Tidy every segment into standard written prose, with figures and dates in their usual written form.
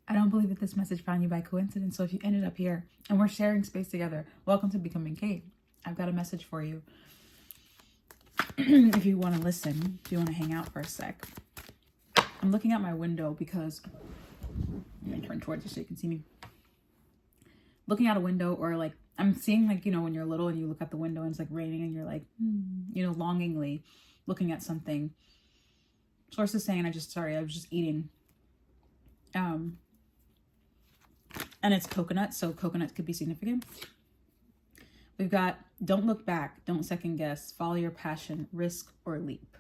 I don't believe that this message found you by coincidence. So if you ended up here and we're sharing space together, welcome to Becoming Kate. I've got a message for you. If you want to listen, if you want to hang out for a sec. I'm looking out my window because I'm going to turn towards you so you can see me. Looking out a window, or like I'm seeing, like, you know, when you're little and you look out the window and it's like raining and you're like, you know, longingly looking at something. Source is saying, I was just eating. And it's coconut, so coconut could be significant. We've got, don't look back, don't second guess, follow your passion, risk or leap.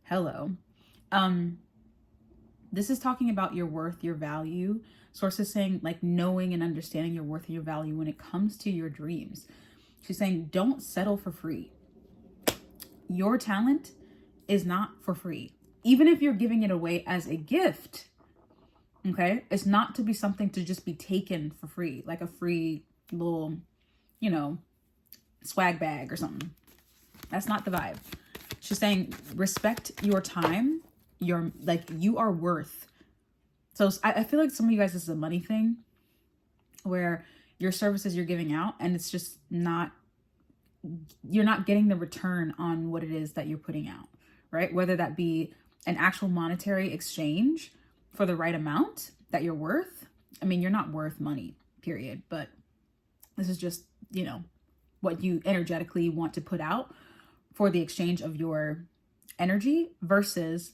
Hello. This is talking about your worth, your value. Source is saying, like, knowing and understanding your worth and your value when it comes to your dreams. She's saying, don't settle for free. Your talent is not for free. Even if you're giving it away as a gift, okay? It's not to be something to just be taken for free, like a free little, you know, swag bag or something. That's not the vibe. She's saying, respect your time. You are worth. So I feel like some of you guys, this is a money thing where your services you're giving out and it's just not, you're not getting the return on what it is that you're putting out, right? Whether that be an actual monetary exchange for the right amount that you're worth. I mean, you're not worth money, period. But this is just, you know, what you energetically want to put out for the exchange of your energy versus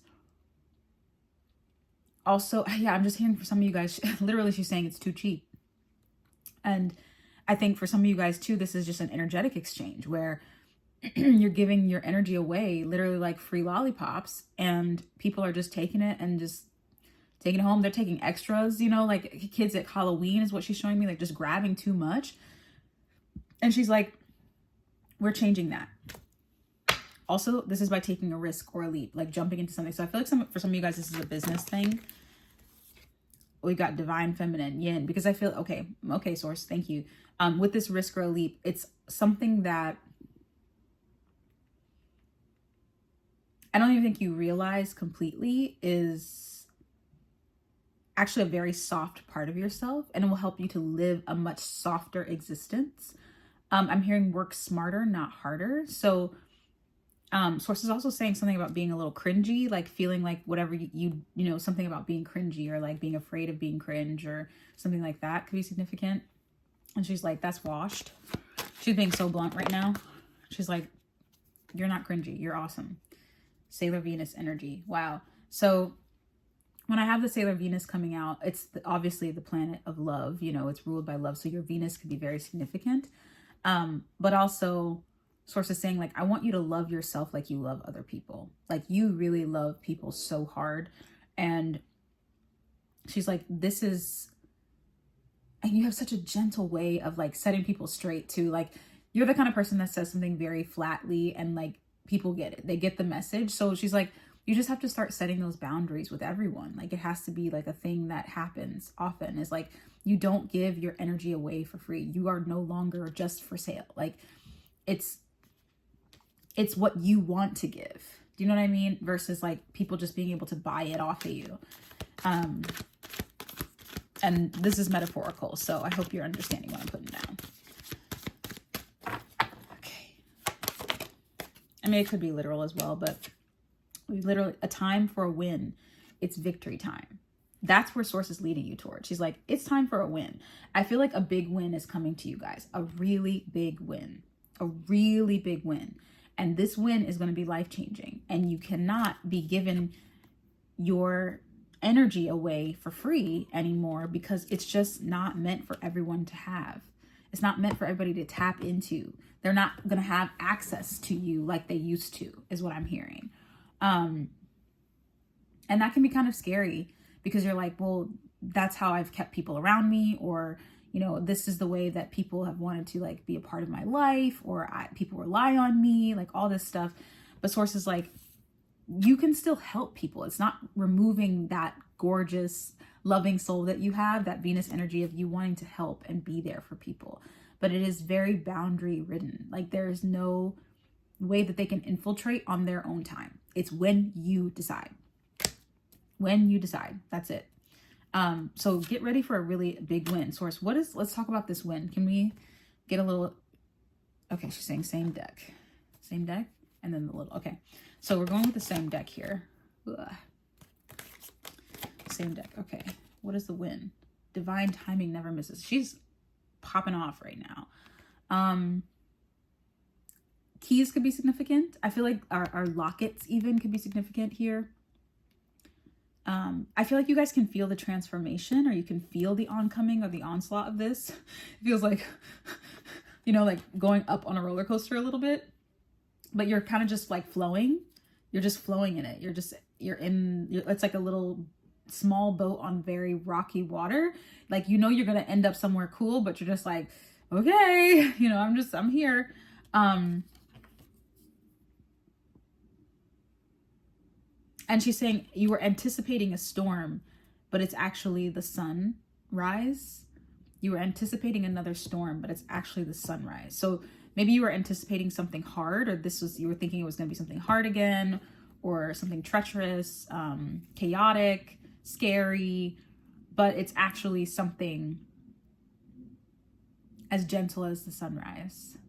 also, yeah, I'm just hearing for some of you guys, literally she's saying it's too cheap. And I think for some of you guys too, this is just an energetic exchange where you're giving your energy away, literally like free lollipops, and people are just taking it and just taking it home. They're taking extras, you know, like kids at Halloween is what she's showing me, like just grabbing too much. And she's like, we're changing that. Also, this is by taking a risk or a leap, like jumping into something. So I feel like for some of you guys, this is a business thing. We got divine feminine yin, because I feel, okay, source, thank you. With this risk or a leap, it's something that I don't even think you realize completely is actually a very soft part of yourself, and it will help you to live a much softer existence. I'm hearing work smarter, not harder. So source is also saying something about being a little cringy, like feeling like whatever you know, something about being cringy or like being afraid of being cringe or something like that could be significant. And she's like, that's washed. She's being so blunt right now. She's like, you're not cringy. You're awesome. Sailor Venus energy. Wow. So when I have the Sailor Venus coming out, it's obviously the planet of love. You know, it's ruled by love. So your Venus could be very significant. But also source is saying, like, I want you to love yourself like you love other people. Like, you really love people so hard. And she's like, this is, and you have such a gentle way of like setting people straight too. Like, you're the kind of person that says something very flatly and like people get it. They get the message. So she's like, you just have to start setting those boundaries with everyone. Like, it has to be like a thing that happens often, is like, you don't give your energy away for free. You are no longer just for sale. Like, it's what you want to give. Do you know what I mean? Versus like people just being able to buy it off of you. And this is metaphorical, so I hope you're understanding what I'm putting down. Okay. I mean, it could be literal as well, but we literally, a time for a win. It's victory time. That's where source is leading you towards. She's like, it's time for a win. I feel like a big win is coming to you guys. A really big win. A really big win. And this win is going to be life-changing. And you cannot be given your energy away for free anymore, because it's just not meant for everyone to have. It's not meant for everybody to tap into. They're not going to have access to you like they used to, is what I'm hearing. And that can be kind of scary, because you're like, well, that's how I've kept people around me, or, you know, this is the way that people have wanted to like be a part of my life, or people rely on me, like all this stuff. But source is like, you can still help people. It's not removing that gorgeous, loving soul that you have, that Venus energy of you wanting to help and be there for people. But it is very boundary ridden. Like, there is no way that they can infiltrate on their own time. It's when you decide. When you decide, that's it. So get ready for a really big win. Source, let's talk about this win. Can we get a little, okay, she's saying same deck, and then the little, okay. So we're going with the same deck here. Ugh. Same deck, okay. What is the win? Divine timing never misses. She's popping off right now. Keys could be significant. I feel like our lockets even could be significant here. I feel like you guys can feel the transformation, or you can feel the oncoming or the onslaught of this. It feels like, you know, like going up on a roller coaster a little bit, but you're kind of just like flowing. You're just flowing in it. It's like a little small boat on very rocky water. Like, you know, you're going to end up somewhere cool, but you're just like, okay, you know, I'm here. And she's saying you were anticipating a storm, but it's actually the sunrise. You were anticipating another storm, but it's actually the sunrise. So maybe you were anticipating something hard, or you were thinking it was going to be something hard again, or something treacherous, chaotic, scary, but it's actually something as gentle as the sunrise.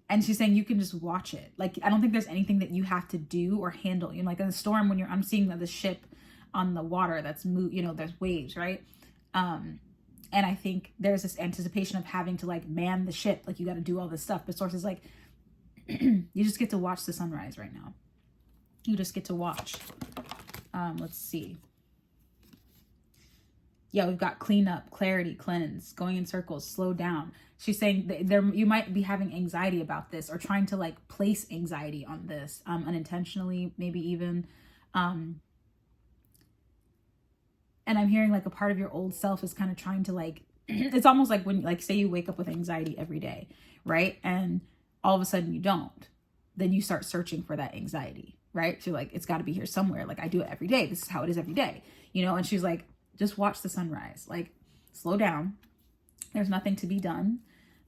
And she's saying you can just watch it. Like, I don't think there's anything that you have to do or handle. You know, like in the storm, when I'm seeing the ship on the water that's there's waves, right? And I think there's this anticipation of having to like man the ship. Like, you got to do all this stuff. But Source is like, you just get to watch the sunrise right now. You just get to watch. Let's see. Yeah, we've got clean up, clarity, cleanse, going in circles, slow down. She's saying you might be having anxiety about this, or trying to like place anxiety on this unintentionally, maybe even. And I'm hearing like a part of your old self is kind of trying to like, it's almost like when, like, say you wake up with anxiety every day, right? And all of a sudden you don't. Then you start searching for that anxiety, right? So like, it's got to be here somewhere. Like, I do it every day. This is how it is every day, you know? And she's like, just watch the sunrise. Like, slow down. There's nothing to be done.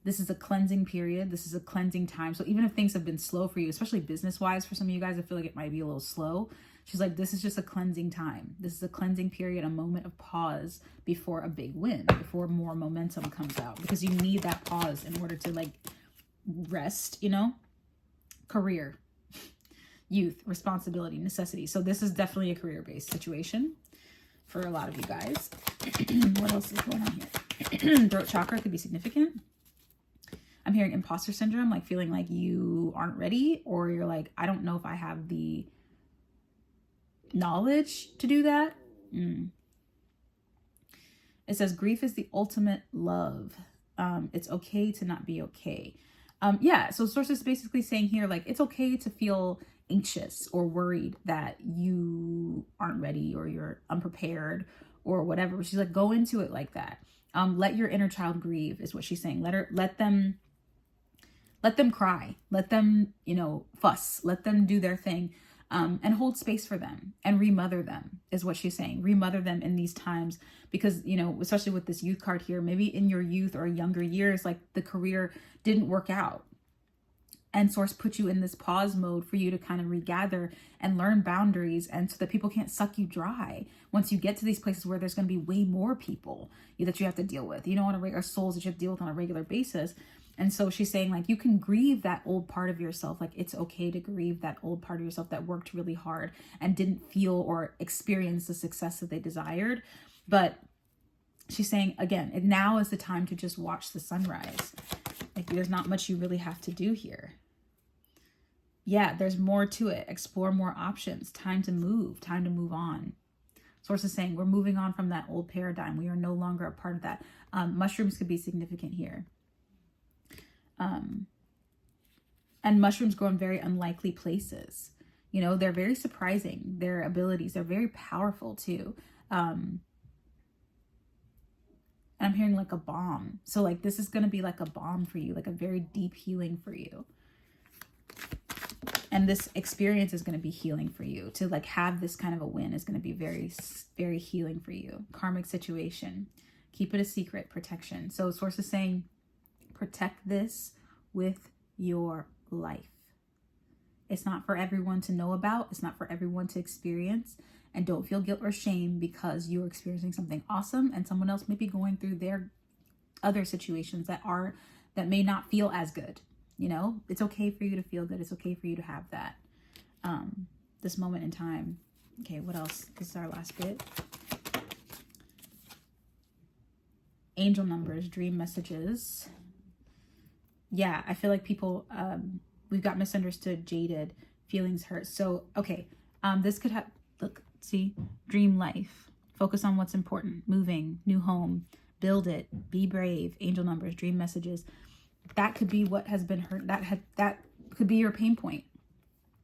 This is a cleansing period. This is a cleansing time. So even if things have been slow for you, especially business-wise, for some of you guys, I feel like it might be a little slow. She's like, this is just a cleansing time. This is a cleansing period, a moment of pause before a big win, before more momentum comes out. Because you need that pause in order to like rest, you know? Career, youth, responsibility, necessity. So this is definitely a career-based situation for a lot of you guys. What else is going on here? Throat chakra could be significant. I'm hearing imposter syndrome, like feeling like you aren't ready, or you're like, I don't know if I have the knowledge to do that. It says grief is the ultimate love. It's okay to not be okay. Yeah, so Source is basically saying here, like, it's okay to feel anxious or worried that you aren't ready, or you're unprepared, or whatever. She's like, go into it like that. Let your inner child grieve, is what she's saying. Let them cry. Let them, fuss. Let them do their thing. And hold space for them and remother them, is what she's saying. Remother them in these times, because, especially with this youth card here, maybe in your youth or younger years, like the career didn't work out. And Source put you in this pause mode for you to kind of regather and learn boundaries, and so that people can't suck you dry once you get to these places where there's going to be way more people that you have to deal with, or souls that you have to deal with on a regular basis. And so she's saying, like, you can grieve that old part of yourself. Like, it's okay to grieve that old part of yourself that worked really hard and didn't feel or experience the success that they desired. But she's saying, again, now is the time to just watch the sunrise. Like, there's not much you really have to do here. Yeah, there's more to it. Explore more options. Time to move on. Source is saying we're moving on from that old paradigm. We are no longer a part of that. Mushrooms could be significant here. And mushrooms grow in very unlikely places. They're very surprising. Their abilities, they're very powerful too. And I'm hearing like a balm. So like, this is going to be like a balm for you, like a very deep healing for you. And this experience is going to be healing for you. To like have this kind of a win is going to be very, very healing for you. Karmic situation. Keep it a secret. Protection. So Source is saying, protect this with your life. It's not for everyone to know about. It's not for everyone to experience. And don't feel guilt or shame because you're experiencing something awesome and someone else may be going through their other situations that may not feel as good. You know, it's okay for you to feel good. It's okay for you to have that this moment in time. Okay, what else? This is our last bit. Angel numbers, dream messages. Yeah, I feel like people, we've got misunderstood, jaded, feelings hurt. So, okay, this could have, look, see, dream life. Focus on what's important. Moving, new home, build it, be brave, angel numbers, dream messages. That could be what has been hurt. That could be your pain point.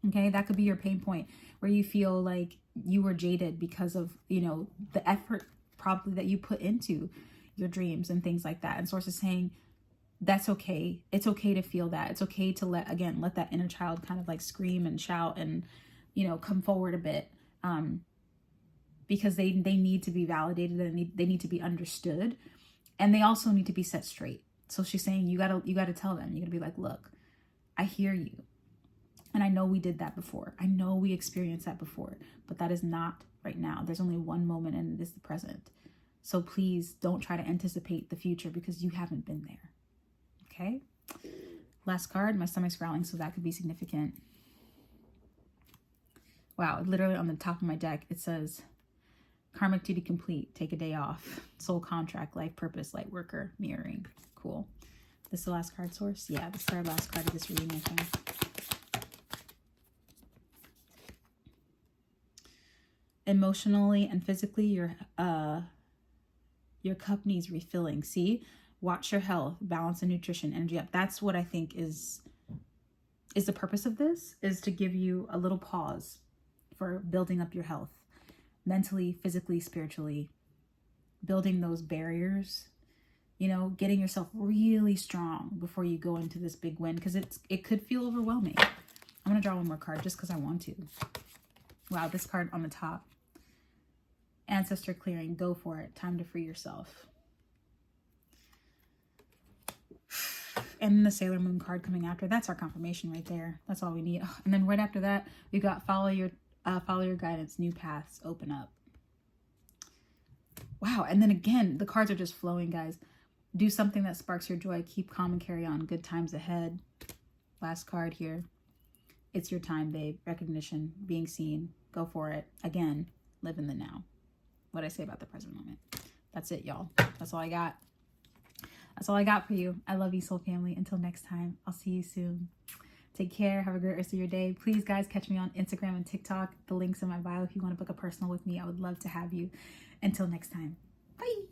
Okay, that could be your pain point where you feel like you were jaded because of, you know, the effort probably that you put into your dreams and things like that. And Source is saying that's okay. It's okay to feel that. It's okay to let that inner child kind of like scream and shout and, you know, come forward a bit, because they need to be validated and they need to be understood, and they also need to be set straight. So she's saying you gotta tell them. You're gonna be like, look, I hear you. And I know we did that before. I know we experienced that before, but that is not right now. There's only one moment and it is the present. So please don't try to anticipate the future because you haven't been there. Okay? Last card, my stomach's growling, so that could be significant. Wow, literally on the top of my deck, it says, karmic duty complete, take a day off, soul contract, life purpose, light worker, mirroring. Cool. This is the last card, Source? Yeah, this is our last card of this reading, I think. Emotionally and physically, your cup needs refilling. See, watch your health, balance and nutrition, energy up. That's what I think is the purpose of this, is to give you a little pause for building up your health, mentally, physically, spiritually, building those barriers, you know, getting yourself really strong before you go into this big win, because it could feel overwhelming. I'm gonna draw one more card just because I want to. Wow, this card on the top. Ancestor clearing, go for it. Time to free yourself. And the Sailor Moon card coming after. That's our confirmation right there. That's all we need. And then right after that, we got follow your guidance, new paths open up. Wow. And then again, the cards are just flowing, guys. Do something that sparks your joy. Keep calm and carry on. Good times ahead. Last card here. It's your time, babe. Recognition, being seen. Go for it. Again, live in the now. What I say about the present moment. That's it, y'all. That's all I got. That's all I got for you. I love you, soul family. Until next time, I'll see you soon. Take care. Have a great rest of your day. Please, guys, catch me on Instagram and TikTok. The link's in my bio if you want to book a personal with me. I would love to have you. Until next time. Bye.